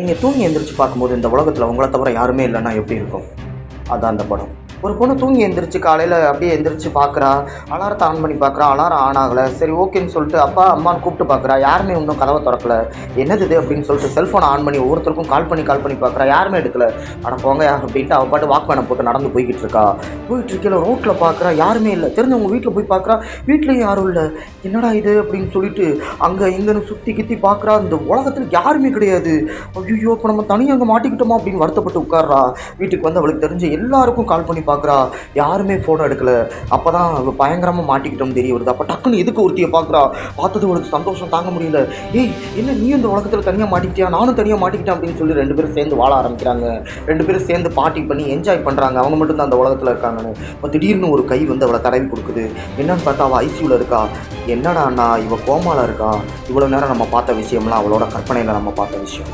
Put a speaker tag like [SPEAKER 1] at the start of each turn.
[SPEAKER 1] நீங்கள் தூங்கி எந்திரிச்சு பார்க்கும்போது இந்த உலகத்தில் உங்களை தவிர யாருமே இல்லைன்னா எப்படி இருக்கும்? அதான் அந்த படம். ஒரு பொண்ணு தூங்கி எந்திரிச்சு காலையில் அப்படியே எந்திரிச்சு பார்க்குறா. அலாரத்தை ஆன் பண்ணி பார்க்குறா. அலாரம் ஆன் ஆகலை. சரி ஓகேன்னு சொல்லிட்டு அப்பா அம்மான்னு கூப்பிட்டு பார்க்குறா. யாருமே இன்னும் கதவை திறக்கல. என்னது இது அப்படின்னு சொல்லிட்டு செல்ஃபோனை ஆன் பண்ணி ஒவ்வொருத்தருக்கும் கால் பண்ணி பார்க்குறா. யாருமே எடுக்கல. அட போங்க அப்படின்ட்டு அவள் பாட்டு வாக்மேனை போட்டு நடந்து போய்கிட்டு இருக்கா. போயிட்டு இருக்கையில் ரோட்டில் பார்க்குறா. யாருமே இல்லை. தெரிஞ்சவங்க வீட்டில் போய் பார்க்குறா. வீட்லேயும் யாரும் இல்லை. என்னடா இது அப்படின்னு சொல்லிட்டு அங்கே இங்கேன்னு சுற்றி கித்தி பார்க்குறா. இந்த உலகத்தில் யாருமே கிடையாது. ஐயோ இப்போ நம்ம தனியாக அங்கே மாட்டிக்கிட்டோமா அப்படின்னு வருத்தப்பட்டு உட்கார்றா. வீட்டுக்கு வந்து அவளுக்கு தெரிஞ்ச எல்லாருக்கும் கால் பண்ணி பார்க்குறா. யாருமே ஃபோன் எடுக்கல. அப்போ தான் பயங்கரமாக மாட்டிக்கிட்டோம்னு தெரிய வருது. அப்போ டக்குன்னு எதுக்கு ஒருத்தியை பார்க்குறா. பார்த்தது அவளுக்கு சந்தோஷம் தாங்க முடியல. ஏய் என்ன நீ இந்த உலகத்தில் தனியாக மாட்டிக்கிட்டியா, நானும் தனியாக மாட்டிக்கிட்டேன் அப்படின்னு சொல்லி 2 பேரும் சேர்ந்து வாழ ஆரம்பிக்கிறாங்க. 2 பேரும் சேர்ந்து பார்ட்டி பண்ணி என்ஜாய் பண்ணுறாங்க. அவங்க மட்டும் தான் அந்த உலகத்தில் இருக்காங்கன்னு. இப்போ திடீர்னு ஒரு கை வந்து அவளை தடவி கொடுக்குது. என்னன்னு பார்த்தா அவள் ஐசியூவில் இருக்கா. என்னடா அண்ணா இவள் கோமாவில் இருக்கா. இவ்வளோ நேரம் நம்ம பார்த்த விஷயம்லாம் அவளோட கற்பனையில் நம்ம பார்த்த விஷயம்.